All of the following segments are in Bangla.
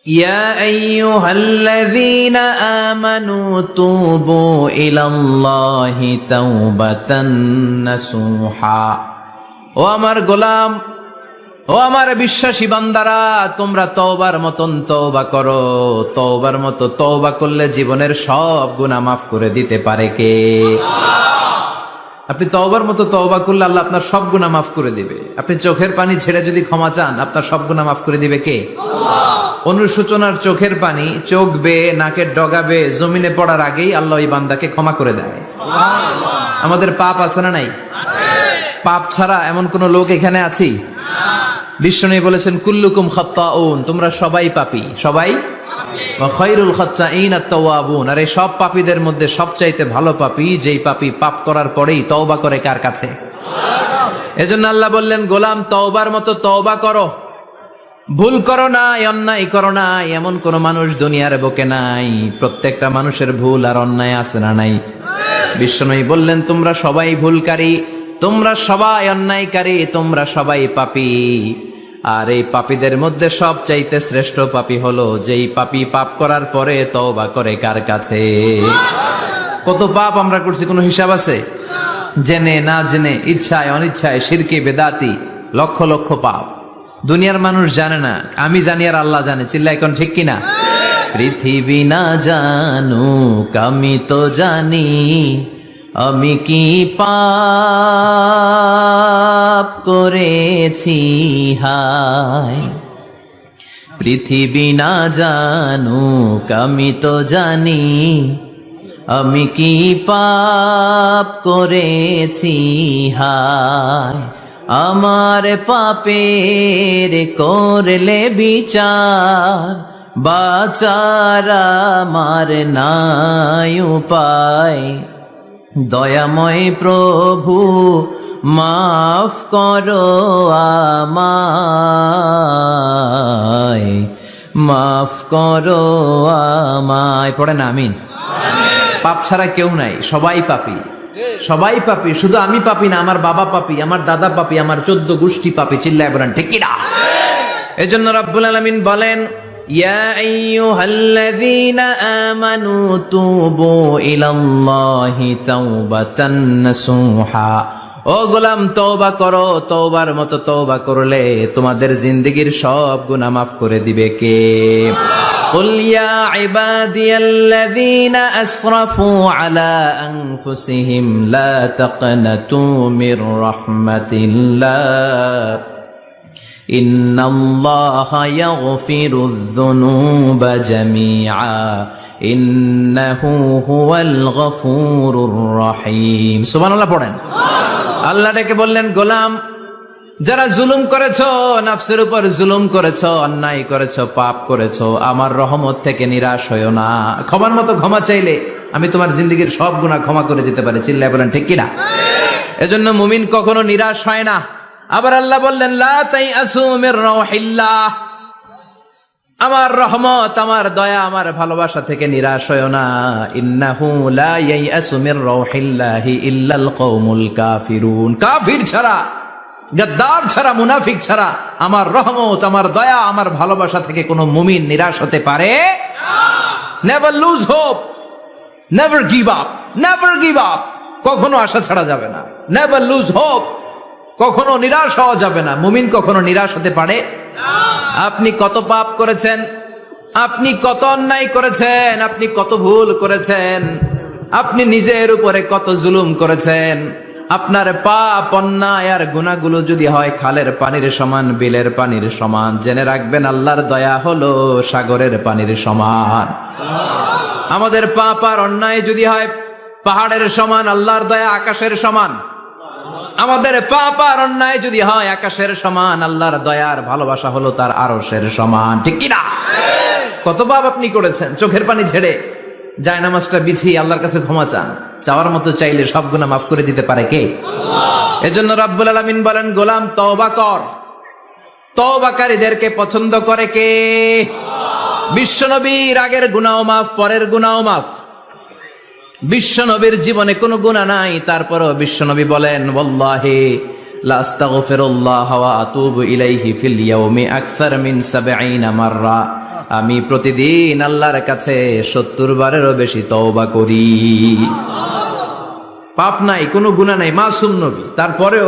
ইয়া আইয়ুহাল্লাযীনা আমানু তুবু ইলাল্লাহি তাওবাতান নাসুহা। ও আমার গোলাম, ও আমার বিশ্বাসী বান্দারা, তোমরা তওবার মতন তওবা করো। তওবার মতো তওবা করলে জীবনের সব গুনাহ মাফ করে দিতে পারে কে? আপনি তওবার মতো তওবা করলে আল্লাহ আপনার সব গুনাহ মাফ করে দিবে। আপনি চোখের পানি ছেড়ে যদি ক্ষমা চান, আপনার সব গুনাহ মাফ করে দিবে কে? অনুশোচনার চোখের পানি চোখ বেয়ে নাকের ডগা বেয়ে জমিনে পড়ার আগেই আল্লাহ ওই বান্দাকে ক্ষমা করে দেয়। আমাদের পাপ আছে না নাই? পাপ ছাড়া এমন কোন লোক এখানে আছি? বিশ্বনবী বলেছেন কুল্লুকুম খাত্তাউন, তোমরা সবাই পাপী, সবাই। ওয়া খায়রুল খাত্তাইন আত-তাওয়াবুন, আর এই সব পাপীদের মধ্যে সবচাইতে ভালো পাপী যেই পাপী পাপ করার পরেই তওবা করে কার কাছে? এজন্য আল্লাহ বললেন, গোলাম তওবার মতো তওবা করো, ভুল করো না, অন্যায় করো না। এমন কোন মানুষ দুনিয়ার বুকে নাই। প্রত্যেকটা মানুষের ভুল আর অন্যায় আছে না নাই? বিশ্বনবী বললেন, তোমরা সবাই ভুলকারী, তোমরা সবাই অন্যায়কারী, তোমরা সবাই পাপী। আর এই পাপীদের মধ্যে সবচাইতে শ্রেষ্ঠ পাপী হলো যেই পাপী পাপ করার পরে তওবা করে কার কাছে? কত পাপ আমরা করছি, কোনো হিসাব আছে? জেনে না জেনে, ইচ্ছায় অনিচ্ছায়, শিরকে বেদাতি, লক্ষ লক্ষ পাপ। দুনিয়ার মানুষ জানে না, আমি জানি আর আল্লাহ জানে। চিল্লায় কোন ঠিক কিনা? পৃথিবী না জানুক আমি তো জানি, আমি কি পাপ করেছি হায়। পৃথিবী না জানুক আমি তো জানি, আমি কি পাপ করেছি হায়। আমার পাপের করলে বিচার, বাঁচার আমার নাই উপায়। দয়াময় প্রভু মাফ করো আমায়, মাফ করো আমায়। পড়েন আমিন। পাপ ছাড়া কেউ নাই, সবাই পাপী, সবাই পাপী। শুধু আমি পাপী না, আমার বাবা পাপী, আমার দাদা পাপী, আমার 14 গোষ্ঠী পাপী। চিল্লায় বলেন ঠিক কিনা? এজন্য রাব্বুল আলামিন বলেন, ইয়া আইয়ুহাল্লাযীনা আমানু তুবু ইলাল্লাহি তাওবাতান নাসুহা। ও গোলাম তওবা করো, তওবার মতো তওবা করলে তোমাদের জিন্দেগীর সব গুনাহ মাফ করে দিবে কে? قل يا عبادي الذين أسرفوا على أنفسهم لا تقنطوا من رحمة الله إن الله يغفر الذنوب جميعا إنه هو الغفور الرحيم। সুবহান আল্লাহ পড়েন। আল্লাহ ডেকে বললেন, গোলাম যারা জুলুম করেছো, নফসের উপর জুলুম করেছো, অন্যায় করেছো, পাপ করেছো, আমার রহমত থেকে নিরাশ হয়ো না। ক্ষমার মতো ক্ষমা চাইলে আমি তোমার জিন্দেগীর সব গুনাহ ক্ষমা করে দিতে পারি। চিল্লায় বলেন ঠিক কিনা? এজন্য মুমিন কখনো নিরাশ হয় না। আবার আল্লাহ বললেন, লা তাইআসু মির রাউহিল্লাহ, আমার রহমত, আমার দয়া, আমার ভালোবাসা থেকে নিরাশ হয়ো না। ইন্নাহু লা ইয়াইআসু মির রাউহিল্লাহি ইল্লাল কওমুল কাফিরুন, কাফির ছাড়া, গাদ্দার ছাড়া, মুনাফিক ছাড়া আমার রহমত, আমার দয়া, আমার ভালোবাসা থেকে কোনো মুমিন নিরাশ হতে পারে না। Never lose hope, never give up, never give up. কখনো আশা ছাড়া যাবে না। নেভার লুজ হোপ, কখনো নিরাশ হওয়া যাবে না। মুমিন কখনো নিরাশ হতে পারে না। আপনি কত পাপ করেছেন, আপনি কত অন্যায় করেছেন, আপনি কত ভুল করেছেন, আপনি নিজের উপরে কত জুলুম করেছেন। আপনার পাপ, অন্যায় আর গুনাহগুলো যদি হয় খালের পানির সমান, বিলের পানির সমান, জেনে রাখবেন আল্লাহর দয়া হলো সাগরের পানির সমান। আমাদের পাপ আর অন্যায় যদি হয় পাহাড়ের সমান, আল্লাহর দয়া আকাশের সমান। আমাদের পাপ আর অন্যায় যদি হয় আকাশের সমান, আল্লাহর দয়ার ভালোবাসা হলো তার আরশের সমান। ঠিক কিনা? কত পাপ আপনি করেছেন, চোখের পানি ছেড়ে জায়নামাজটা বিছিয়ে আল্লাহর কাছে ক্ষমা চান। চাওয়ার মতো চাইলে সব গুনাহ মাফ করে দিতে পারে কে? এজন্য রাব্বুল আলামিন বলেন, গোলাম তওবা কর। তওবাকারীদেরকে পছন্দ করে কে? বিশ্বনবীর আগের গুনাহ মাফ, পরের গুনাহ মাফ। বিশ্বনবীর জীবনে কোনো গুনাহ নাই, তারপরও বিশ্বনবী বলেন, ওয়াল্লাহি লা আস্তাগফিরুল্লাহ ওয়া আতুবু ইলাইহি ফিল ইয়াউমি আকসার মিন 70 মাররা, আমি প্রতিদিন আল্লাহর কাছে 70 বারেরও বেশি তওবা করি। পাপ নাই, কোনো গুনাহ নাই, মাসুম নবী, তারপরেও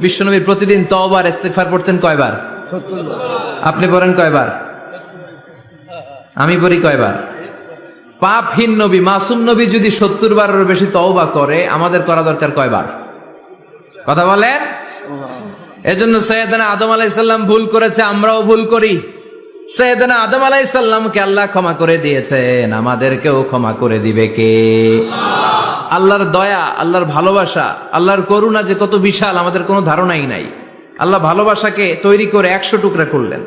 বিশ্বনবীর প্রতিদিন তওবা আর ইস্তিগফার পড়তেন কয়বার? 70 বার। আপনি পড়েন কয়বার? আমি পড়ি কয়বার? পাপহীন নবী, মাসুম নবী যদি 70 বারেরও বেশি তওবা করে, আমাদের করা দরকার কয়বার? কথা বলেন। এজন্য সৈয়দনা আদম আলাইহিস সালাম ভুল করেছে, আমরাও ভুল করি। সৈয়দনা আদম আলাইহিস সালামকে আল্লাহ ক্ষমা করে দিয়েছেন, আমাদেরকেও ক্ষমা করে দিবে কে? আল্লাহর দয়া, আল্লাহর ভালোবাসা, আল্লাহর করুণা যে কত বিশাল আমাদের কোনো ধারণাই নাই। আল্লাহ ভালোবাসাকে তৈরি করে 100 টুকরা করলেন,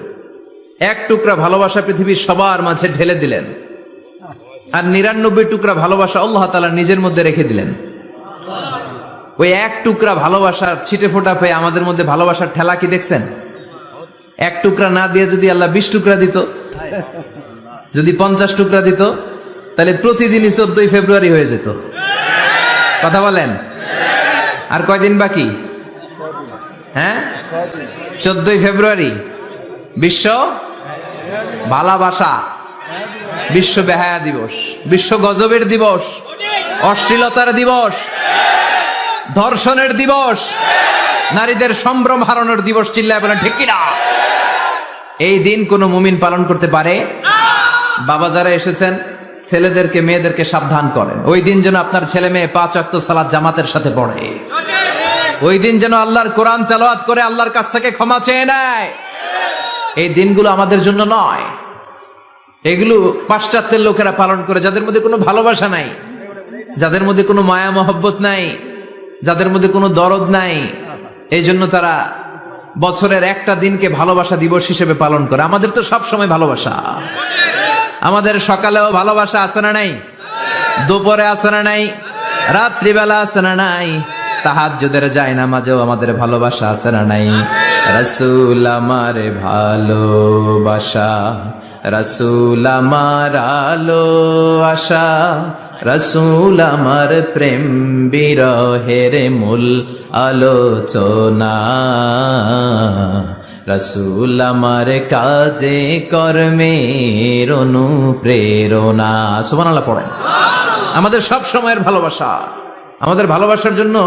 এক টুকরা ভালোবাসা পৃথিবীর সবার মাঝে ঢেলে দিলেন, আর 99 টুকরা ভালোবাসা আল্লাহ তাআলা নিজের মধ্যে রেখে দিলেন। ওই এক টুকরা ভালোবাসার ছিটে ফোটা পেয়ে আমাদের মধ্যে ভালোবাসার ঠেলা কি দেখছেন? এক টুকরা না দিয়ে যদি আল্লাহ 20 টুকরা দিত, যদি 50 টুকরা দিত, তাহলে প্রতিদিনই 14 ফেব্রুয়ারি হয়ে যেত। কথা বলেন। আর কয়দিন বাকি? হ্যাঁ, 14 ফেব্রুয়ারি বিশ্ব ভালোবাসা, বিশ্ব বেহায়া দিবস, বিশ্ব গজবের দিবস, অশ্লীলতার দিবস, ধর্ষণের দিবস, নারীদের সম্ভ্রম হারানোর দিবস। চিল্লায় বলেন ঠিক কিনা? এই দিন কোন মুমিন পালন করতে পারে? বাবা যারা এসেছেন, ছেলেদেরকে মেয়েদেরকে সাবধান করেন, ওই দিন যেন আপনার ছেলে মেয়ে 5 ওয়াক্ত সালাত জামাতের সাথে পড়ে, ওই দিন যেন আল্লাহর কোরআন তেলাওয়াত করে আল্লাহর কাছ থেকে ক্ষমা চেয়ে নেয়। এই দিনগুলো আমাদের জন্য নয়, এগুলো পাশ্চাত্যের লোকেরা পালন করে, যাদের মধ্যে কোনো ভালোবাসা নাই, যাদের মধ্যে কোনো মায়া মহব্বত নাই, যাদের মধ্যে কোনো দরদ নাই। এই জন্য তারা বছরের একটা দিনকে ভালোবাসা দিবস হিসেবে পালন করে। আমাদের তো সব সময় ভালোবাসা, আমাদের সকালেও ভালোবাসা আছে না নাই? দুপুরে আছে না নাই? রাত্রিবেলা আছে না নাই? তাহাজ্জুদের জায়নামাজেও আমাদের ভালোবাসা আছে না নাই? রাসূল আমার ভালোবাসা, রাসূল আমার আলো আশা, রাসূল আমার প্রেম বিরহের মূল আলোচনা, রাসূল আমার কাজে কর্মের অনুপ্রেরণা। সুবহানাল্লাহ পড়েন। আমাদের সব সময়ের ভালোবাসা, আমাদের ভালোবাসার জন্য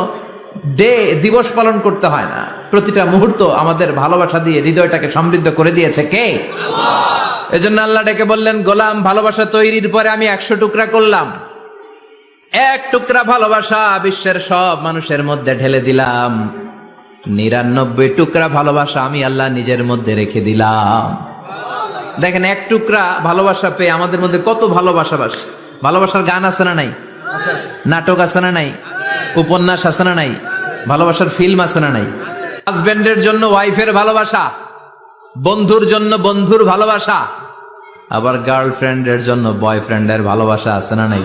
দিবস পালন করতে হয় না, প্রতিটা মুহূর্ত আমাদের ভালোবাসা দিয়ে হৃদয়টাকে সমৃদ্ধ করে দিয়েছে কে? আল্লাহ। এজন্য আল্লাহ ডেকে বললেন, গোলাম ভালোবাসা তৈরির পরে আমি 100 টুকরা করলাম, এক টুকরা ভালোবাসা বিশ্বের সব মানুষের মধ্যে ঢেলে দিলাম, 99 টুকরা ভালোবাসা আমি আল্লাহ নিজের মধ্যে রেখে দিলাম। দেখেন, এক টুকরা ভালোবাসা পেয়ে আমাদের মধ্যে কত ভালোবাসা। ভালোবাসার গান আছে না নাই? নাটক আছে না নাই? উপন্যাস আছে না নাই? ভালোবাসার ফিল্ম আছে না নাই? হাজবেন্ডের জন্য ওয়াইফের ভালোবাসা, বন্ধুর জন্য বন্ধুর ভালোবাসা, আবার গার্লফ্রেন্ডের জন্য বয়ফ্রেন্ডের ভালোবাসা আছে না নাই?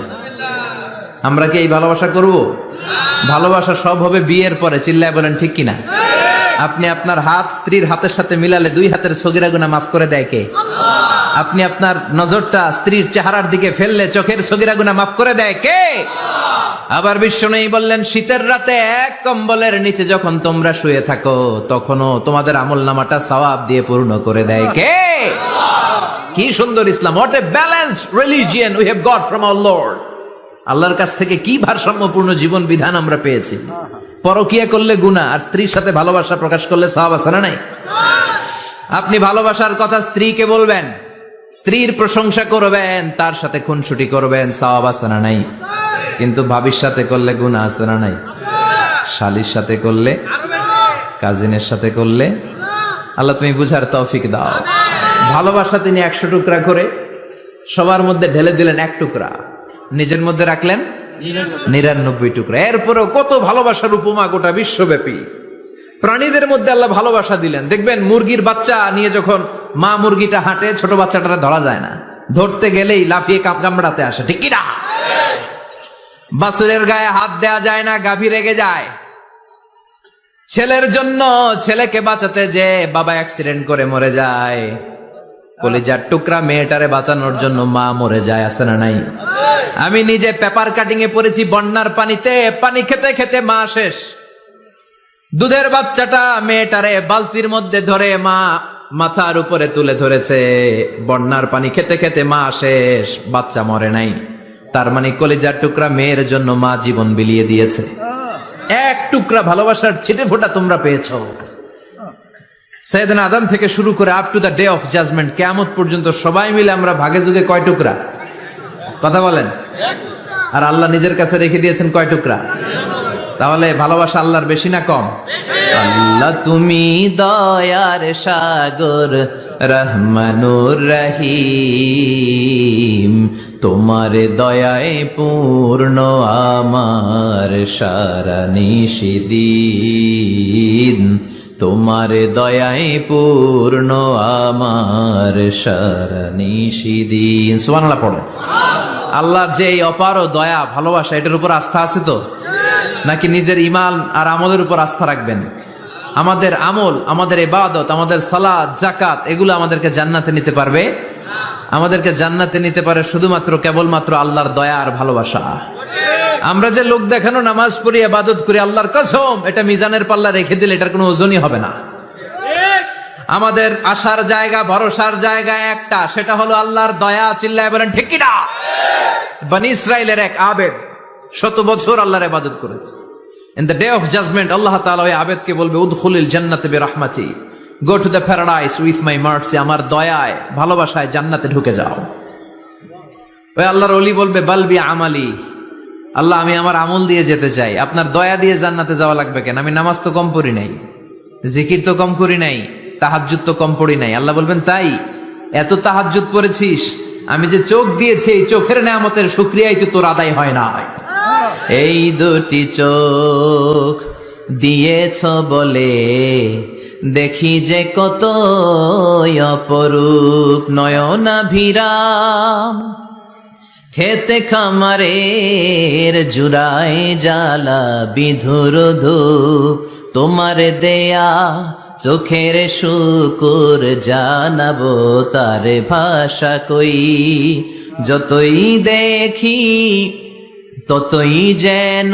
আমরা কি এই ভালোবাসা করব? ভালোবাসা সব হবে বিয়ের পরে। চিল্লায় বলেন ঠিক কিনা? আপনি আপনার হাত স্ত্রীর হাতের সাথে মিলালে 2 হাতের সগীরা গুনাহ মাফ করে দেয় কে? আপনি আপনার নজরটা স্ত্রীর চেহারার দিকে ফেললে চোখের সগীরা গুনাহ মাফ করে দেয় কে? আবার বিশ্বনবী বললেন, শীতের রাতে এক কম্বলের নিচে যখন তোমরা শুয়ে থাকো, তখনও তোমাদের আমলনামাটা সওয়াব দিয়ে পূর্ণ করে দেয় কে? কি সুন্দর Islam! What a balanced religion we have got from our lord. আল্লাহর কাছ থেকে কি ভারসাম্যপূর্ণ জীবন বিধান আমরা পেয়েছি। পরকিয়া করলে গুনাহ, আর স্ত্রীর সাথে ভালোবাসা প্রকাশ করলে সওয়াব আছে না নাই? আপনি ভালোবাসার কথা স্ত্রীকে বলবেন, স্ত্রীর প্রশংসা করবেন, তার সাথে খুনসুটি করবেন, সওয়াব আছে না নাই? কিন্তু ভাবির সাথে করলে গুনাহ আছে না নাই? শালীর সাথে করলে, কাজিনের সাথে করলে। আল্লাহ তুমি বুঝার তৌফিক দাও। ভালোবাসা তিনি 100 টুকরা করে সবার মধ্যে ঢেলে দিলেন, এক টুকরা নিজের মধ্যে রাখলেন 99 টুকরা। এরপরেও কত ভালোবাসার উপমা গোটা বিশ্বব্যাপী। প্রাণীদের মধ্যে আল্লাহ ভালোবাসা দিলেন। দেখবেন মুরগির বাচ্চা নিয়ে যখন মা মুরগিটা হাঁটে, ছোট বাচ্চাটা ধরা যায় না, ধরতে গেলেই লাফিয়ে কামড়াতে আসে, ঠিক কিনা? বাছুরের গায়ে হাত দেয়া যায় না, গাভী রেগে যায়। ছেলের জন্য ছেলেকে বাঁচাতে যে বাবা অ্যাক্সিডেন্ট করে মরে যায়, কলিজার টুকরা মেয়েটারে বাঁচানোর জন্য মা মরে যায়, আছে না নাই? আমি নিজে পেপার কাটিং এ পড়েছি, বন্যার পানিতে পানি খেতে খেতে মা শেষ, দুধের বাচ্চাটা মেয়েটারে বালতির মধ্যে ধরে মা মাথার উপরে তুলে ধরেছে। বন্যার পানি খেতে খেতে মা শেষ, বাচ্চা মরে নাই। তার মানে কলিজার টুকরা মেয়ের জন্য মা জীবন বিলিয়ে দিয়েছে। এক টুকরা ভালোবাসার ছিটে ফোঁটা তোমরা পেয়েছো। সাইয়েদনা আদম থেকে শুরু করে up to the day of judgement, কিয়ামত পর্যন্ত সবাই মিলে আমরা ভাগে যুগে কয় টুকরা? কথা বলেন। আর আল্লাহ নিজের কাছে রেখে দিয়েছেন কয় টুকরা? তাহলে ভালোবাসা আল্লাহর বেশি না কম? আল্লাহ তুমি দয়ার সাগর, রহমানুর রহিম, তোমার দয়ায় পূর্ণ আমার সারা নিশিদিন, তোমার দয়ায় পূর্ণ আমার সারা নিশিদিন। সুবহানাল্লাহ পড়ো। আল্লাহর যে এই অপার দয়া ভালোবাসা, এটার উপর আস্থা আছে তো? নাকি নিজের ঈমান আর আমলের উপর আস্থা রাখবেন? আমাদের আমল, আমাদের ইবাদত, আমাদের সালাত, যাকাত, এগুলো আমাদেরকে জান্নাতে নিতে পারবে? আমাদেরকে জান্নাতে নিতে পারে শুধুমাত্র কেবলমাত্র আল্লাহর দয়া আর ভালোবাসা। আমরা যে লোক দেখানো নামাজ পড়ি, ইবাদত করি, আল্লাহর কসম এটা মিজানের পাল্লা রেখে দিলে এটার কোনো ওজনই হবে না। আমাদের আশার জায়গা, ভরসার জায়গা একটা, সেটা হলো আল্লাহর দয়া। চিল্লায় বলেন ঠিক কি না? বনি ইসরাইলের এক আবেদ 100 বছর আল্লাহর ইবাদত করেছে। In the day of judgment Allah তাআলা ওই আবেদকে বলবে, উদখুলিল জান্নাতে বিরাহমাতি, go to the paradise with my mercy, আমার দয়ায় ভালোবাসায় জান্নাতে ঢুকে যাও। ওই আল্লাহর ওলি বলবে, বালবি আমালি, আল্লাহ আমি আমার আমল দিয়ে যেতে চাই, আপনার দয়া দিয়ে জান্নাতে যাওয়া লাগবে কেন? আমি নামাজ তো কম পড়ি নাই, জিকির তো কম করি নাই, তাহাজ্জুদ তো কম পড়ি নাই। আল্লাহ বলবেন, তাই এত তাহাজ্জুদ পড়েছিস, আমি যে চোখ দিয়েছি এই চোখের নেয়ামতের শুকরিয়াই তো তোর আদায় হয় না। এই দুটি চোখ দিয়েছ বলে দেখি যে কত অপরূপ, নয়নাভিরাম খেতে খামারের জুড়ায় জ্বালা বিধুর ধূপ, তোমার দেয়া চোখের শুকুর জানাবো তার ভাষা কই, যতই দেখি ততই যেন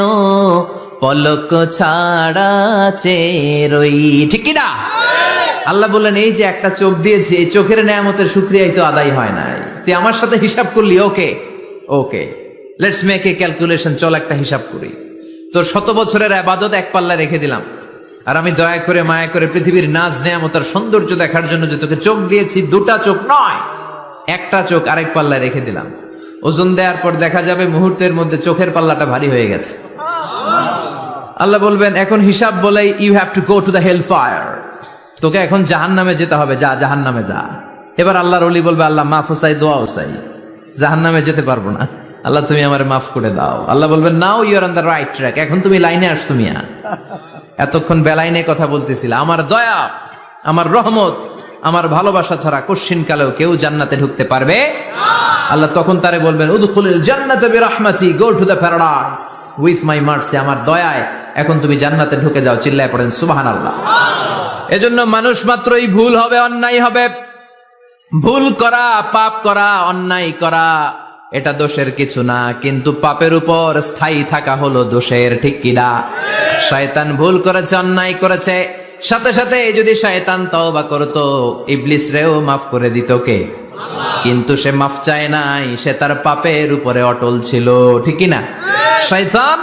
পলক ছাড়া চেরই। ঠিক কি না? আল্লাহ বললেন, এই যে একটা চোখ দিয়েছি, এই চোখের নেয়ামতের শুকরিয়াই তো আদায় হয় নাই। তুই আমার সাথে হিসাব করলি, ওকে ওকে, লেটস মেক এ ক্যালকুলেশন, চল একটা হিসাব করি। তোর 100 বছরের ইবাদত এক পাল্লা রেখে দিলাম, আর আমি দয়া করে মায়া করে পৃথিবীর নাজ নেয়ামত আর সৌন্দর্য দেখার জন্য যে তোকে চোখ দিয়েছি, 2টা চোখ নয়, একটা চোখ আরেক পাল্লায় রেখে দিলাম। ওজন দেওয়ার পর দেখা যাবে মুহূর্তের মধ্যে চোখের পাল্লাটা ভারী হয়ে গেছে। আল্লাহ বলবেন, এখন হিসাব বলেই you have to go to the hell fire, তোকে এখন জাহান্নামে যেতে হবে, যা জাহান্নামে যা। এবার আল্লাহর ওলি বলবে, আল্লাহ মাফ চাই, দোয়াও চাই, জাহান্নামে যেতে পারবো না, আল্লাহ তুমি আমার মাফ করে দাও। আল্লাহ বলবেন, now you are on the right track, এখন তুমি লাইনে আসছো মিয়া, এতক্ষণ বেলাইনে কথা বলতেছিল। আমার দয়া, আমার রহমত, আমার ভালোবাসা ছাড়া কশ্চিন কালেও কেউ জান্নাতে ঢুকতে পারবে না। আল্লাহ তখন তারে বলবেন, উদখুলিল জান্নাতে বিরাহমাতি, go to the paradise with my mercy, আমার দয়ায় এখন তুমি জান্নাতে ঢুকে যাও। চিল্লায় পড়েন সুবহানাল্লাহ। এজন্য মানুষ মাত্রই ভুল হবে, অন্যায় হবে। ভুল করা, পাপ করা, অন্যায় করা এটা দোষের কিছু না, কিন্তু পাপের উপর স্থায়ী থাকা হলো দোষের। ঠিক কিনা? শয়তান ভুল করেছে, অন্যায় করেছে, সাথে সাথে যদি শয়তান তওবা করতো, ইবলিস রেও মাফ করে দিত কে? কিন্তু সে মাফ চায় নাই, সে তার পাপের উপরে অটল ছিল। ঠিক কিনা? শয়তান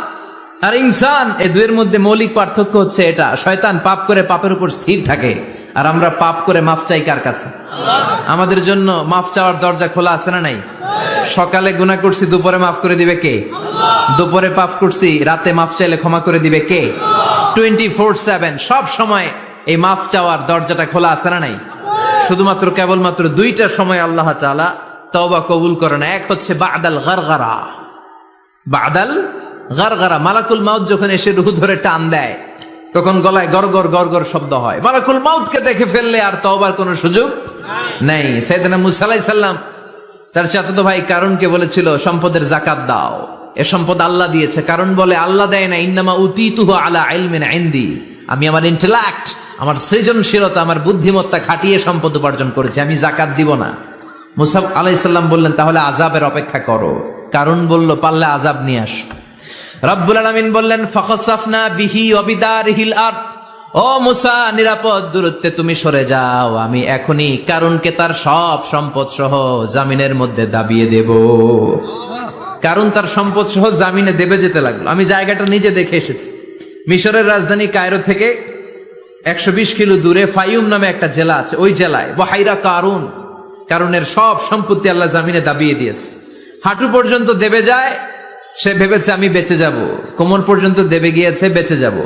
আর ইনসান, এই দুয়ের মধ্যে মৌলিক পার্থক্য হচ্ছে এটা, শয়তান পাপ করে পাপের উপর স্থির থাকে, আর আমরা পাপ করে মাফ চাই কার কাছে? আমাদের জন্য মাফ চাওয়ার দরজা খোলা আছে না নাই? সকালে গুনাহ করছি, দুপুরে মাফ করে দিবে কে? দুপুরে পাপ করছি, রাতে মাফ চাইলে ক্ষমা করে দিবে কে? 24/7 সব সময় এই মাফ চাওয়ার দরজাটা খোলা আছে না নাই? শুধুমাত্র কেবলমাত্র 2টা সময় আল্লাহ তাআলা তওবা কবুল করেন। এক হচ্ছে বাদাল গারগারা, বাদাল গারগারা, মালাকুল মাউত যখন এসে রূহ ধরে টান দেয়, তখন গলায় গরগর গরগর শব্দ হয়। মালাকুল মাউতকে দেখে ফেললে আর তওবার কোনো সুযোগ নেই। সাইয়েদনা মুসা আলাইহিস সালাম তার চাচাতো ভাই কারুনকে বলেছিল, সম্পদের যাকাত দাও, এ সম্পদ আল্লাহ দিয়েছে। কারণ বলে, আল্লাহ দেয় না, ইন্নামা উতিতুহু আলা ইলমিন ইনদি, আমি আমার ইন্টেলেক্ট, আমার সৃজনশীলতা, আমার বুদ্ধিমত্তা খাটিয়ে সম্পদ উপার্জন করেছি, আমি যাকাত দিব না। মুসা আলাইহিস সালাম বললেন, তাহলে আযাবের অপেক্ষা করো। কারণ বলল, পারলে আযাব নিয়ে আস। রব্বুল আলামিন বললেন, ফাখাসাফনা বিহি ওয়া বিদারিহিল আরদ, ও মুসা, নিরাপদ দূরত্বে তুমি সরে যাও, আমি এখনই কারুনকে তার সব সম্পদ সহ জামিনের মধ্যে দাবিয়ে দেব। কারণ তার সম্পদ সহ জামিনে দেবে যেতে লাগলো। আমি জায়গাটা নিজে দেখে এসেছি। মিশরের রাজধানী কায়রো থেকে 120 কিলো দূরে ফাইউম নামে একটা জেলা আছে। ওই জেলায় বহাইরা কারুন, কারণের সব সম্পত্তি আল্লাহ জামিনে দাবিয়ে দিয়েছে। হাঁটু পর্যন্ত দেবে যায়, সে ভেবেছে আমি বেঁচে যাব। কোমর পর্যন্ত দেবে গিয়েছে, বেঁচে যাব।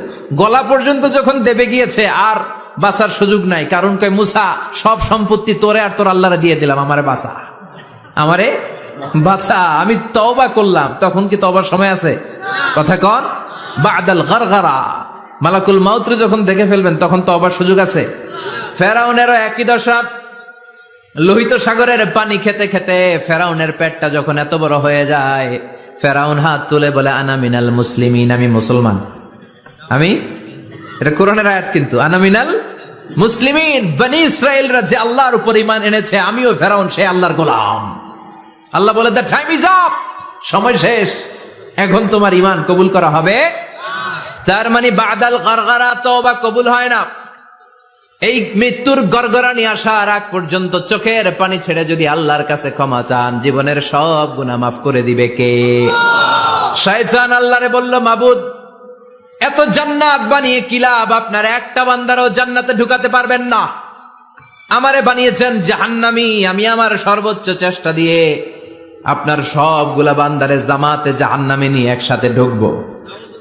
গলা পর্যন্ত যখন দেবে গিয়েছে আর বাঁচার সুযোগ নাই। কারণ কয়, মুসা, সব সম্পত্তি তোরে আর তোর আল্লাহরে দিয়ে দিলাম, আমারে বাঁচা, আমারে বাঁচা। আমি তওবা করলাম। তখন কি তওবার সময় আছে? কথা কন। বাদাল গারগারা, মালাকুল মাউত যখন দেখে ফেলবেন তখন তওবার সুযোগ আছে। ফেরাউনেরও একই দশা। লোহিত সাগরের পানি খেতে খেতে ফেরাউনের পেটটা যখন এত বড় হয়ে যায়, ফেরাউন হাত তুলে বলে, আনা মিনাল মুসলিমিন, আমি মুসলমান। আমি, এটা কোরআনের আয়াত কিন্তু, আনা মিনাল মুসলিমিন। বনি ইসরায়েলরা যে আল্লাহর উপর ঈমান এনেছে, আমিও ফেরাউন সে আল্লাহর গোলাম। আল্লাহ বলে, দ্য টাইম ইজ আপ, সময় শেষ, এখন তোমার ঈমান কবুল করা হবে। তার মানে বাদাল গারগারা তওবা কবুল হয় না। এই মৃত্যুর গড়গড়ানি আসার আগ পর্যন্ত চোখের পানি ছেড়ে যদি আল্লাহর কাছে ক্ষমা চান, জীবনের সব গুনাহ মাফ করে দিবে কে? শয়তান আল্লাহরে বলল, মাবুদ, এত জান্নাত বানিয়ে কি লাভ? আপনার একটা বান্দারও জান্নাতে ঢুকাতে পারবেন না। আমারে বানিয়েছেন জাহান্নামী, আমি আমার সর্বোচ্চ চেষ্টা দিয়ে আপনার সবগুলা বান্দারে জামাতে জাহান্নামে নিয়ে একসাথে ঢুকবো।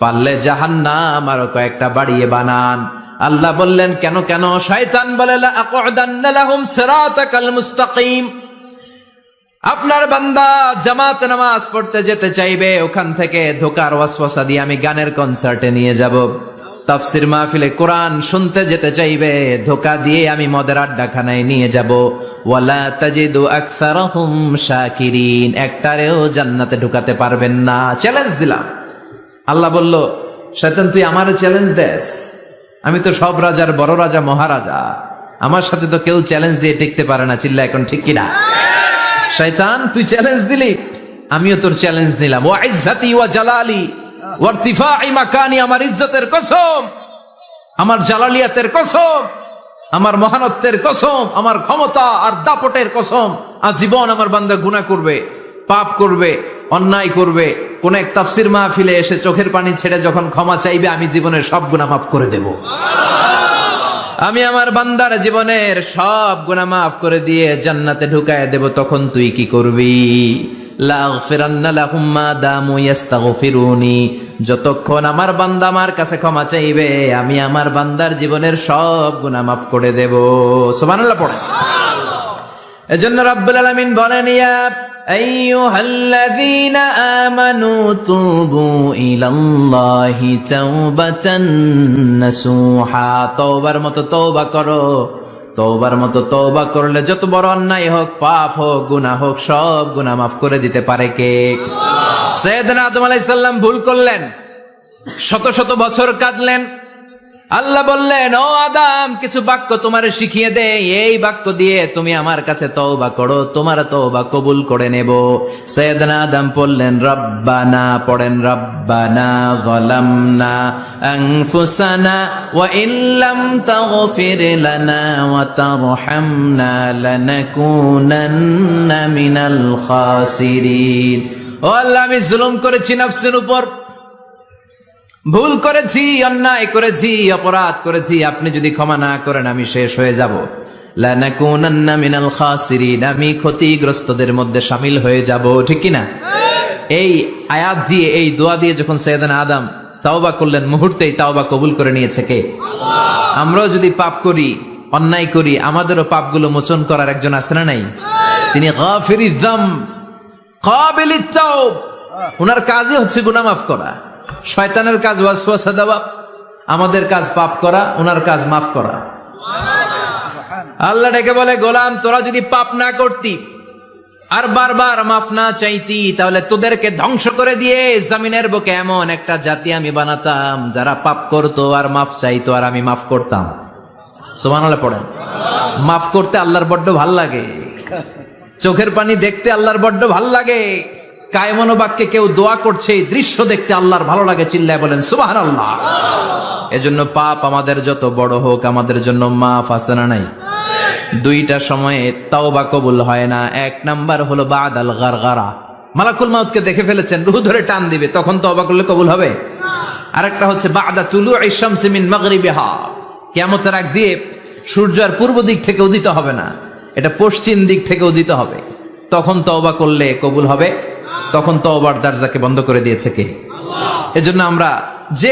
পারলে জাহান্নাম আরো কয়েকটা বাড়িয়ে বানান। আল্লাহ বললেন, কেন কেন? শয়তান বলে, লা আকুদান্না লাহুম সিরাতাকাল মুস্তাকিম। আপনার বান্দা জামাতে নামাজ পড়তে যেতে চাইবে, ওখান থেকে ধোকার ওয়াসওয়াসা দিয়ে আমি গানের কনসার্টে নিয়ে যাব। তাফসির মাহফিলে কোরআন শুনতে যেতে চাইবে, ধোকা দিয়ে আমি মদের আড্ডাখানায় নিয়ে যাব। ওয়ালা তাজিদু আকসারাহুম শাকিরিন, একটারেও জান্নাতে ঢুকাতে পারবেন না। চ্যালেঞ্জ দিলাম। আল্লাহ বলল, শয়তান, তুই আমারে চ্যালেঞ্জ দেস? আমি তো সব রাজার বড় রাজা, মহারাজা। আমার সাথে তো কেউ চ্যালেঞ্জ দিয়ে টিকতে পারে না। চিল্লা এখন ঠিক কিনা? শয়তান, তুই চ্যালেঞ্জ দিলি, আমিও তোর চ্যালেঞ্জ নিলাম। ওয়া ইজ্জতি ওয়া জালালি ওয়া ইরতিফাই মাকানি, আমার ইজ্জতের কসম, আমার জালালিয়াতের কসম, আমার মহানত্বের কসম, আমার ক্ষমতা আর দাপটের কসম, আজীবন আমার বান্দা গুনাহ করবে, পাপ করবে, অন্যায় করবে। কোন এক তাফসির মাহফিলে এসে চোখের পানি ছেড়ে যখন ক্ষমা চাইবে, আমি জীবনের সব গুনাহ মাফ করে দেব। আমি আমার বান্দার জীবনের সব গুনাহ মাফ করে দিয়ে জান্নাতে ঢুকায় দেব। তখন তুই কি করবি? লাগফিরান্না লাহুম মা দামু ইস্তাগফিরুনি, যতক্ষণ আমার বান্দা আমার কাছে ক্ষমা চাইবে, আমি আমার বান্দার জীবনের সব গুনাহ মাফ করে দেব। সুবহানাল্লাহ পড়ে। এজন্য রাব্বুল আলামিন বলেন, ইয়া আইয়ুহাল্লাযীনা আমানু তুবু ইলাল্লাহি তাওবাতান নাসুহা, তওবার মতো তওবা করো। তওবার মতো তওবা করলে যত বড় অন্যায় হোক, পাপ হোক, গুনাহ হোক, সব গুনাহ মাফ করে দিতে পারে কে? সাইয়েদনা আদম আলাইহিস সালাম ভুল করলেন, শত শত বছর কাঁদলেন। আল্লাহ বললেন, ও আদম, কিছু বাক্য তোমারে শিখিয়ে দে, এই বাক্য দিয়ে তুমি আমার কাছে তওবা করো, তোমার তওবা কবুল করে নেব। সাইয়েদনা আদম পড়লেন, রব্বানা, পড়েন, রব্বানা যালামনা আনফুসানা ওয়া ইল্লাম তাগফির লানা ওয়া তারহামনা লানাকুনান্না মিনাল খাসিরিন। ও আল্লাহ, আমি জুলুম করেছি নফসের উপর, ভুল করেছি, অন্যায় করেছি, অপরাধ করেছি। আপনি যদি ক্ষমা না করেন, আমি শেষ হয়ে যাব। লানাকুনান্না মিনাল খাসিরিন, আমি ক্ষতিগ্রস্তদের মধ্যে শামিল হয়ে যাব। ঠিক কি না? এই আয়াত দিয়ে, এই দোয়া দিয়ে যখন সাইয়েদনা আদম তাওবা করলেন, মুহূর্তেই তাওবা কবুল করে নিয়েছে কে? আমরাও যদি পাপ করি, অন্যায় করি, আমাদেরও পাপগুলো মোচন করার একজন আছে না নাই? তিনি গাফিরিয যাম কাবিলিত তাওব। ওনার কাজই হচ্ছে গুনাহ মাফ করা। শয়তানের কাজ ওয়াসওয়াসা দেওয়া, আমাদের কাজ পাপ করা, ওনার কাজ মাফ করা। আল্লাহ ডেকে বলে, গোলাম, তোরা যদি পাপ না করতি আর বারবার মাফ না চাইতি, তাহলে তোদেরকে ধ্বংস করে দিয়ে জমিনের বুকে এমন একটা জাতি আমি বানাতাম যারা পাপ করতো আর মাফ চাইতো, আর আমি মাফ করতাম। সুবহানাল্লাহ পড়েন। মাফ করতে আল্লাহর বড্ড ভাল লাগে, চোখের পানি দেখতে আল্লাহর বড্ড ভাল লাগে। কায়মনোবাক্যে কেউ দোয়া করছে, এই দৃশ্য দেখতে আল্লাহর ভালো লাগে, চিল্লায় বলেন সুবহানাল্লাহ। এজন্য পাপ আমাদের যত বড় হোক, আমাদের জন্য মাফ আছে না নাই? দুইটা সময়ে তাওবা কবুল হয় না। এক নাম্বার হলো বাদাল গারগারা, মালাকুল মাউতকে দেখে ফেলেছেন, রূহ ধরে টান দিবে, তখন তওবা করলে কবুল হবে? আরেকটা হচ্ছে বাদা তুলুই শামসি মিন মাগরিবিহা, কিয়ামতের আগ দিয়ে সূর্য আর পূর্ব দিক থেকে উদিত হবে না, এটা পশ্চিম দিক থেকে উদিত হবে, তখন তওবা করলে কবুল হবে? তখন তওবার দরজাকে বন্ধ করে দিয়েছে কে? এজন্য আমরা যে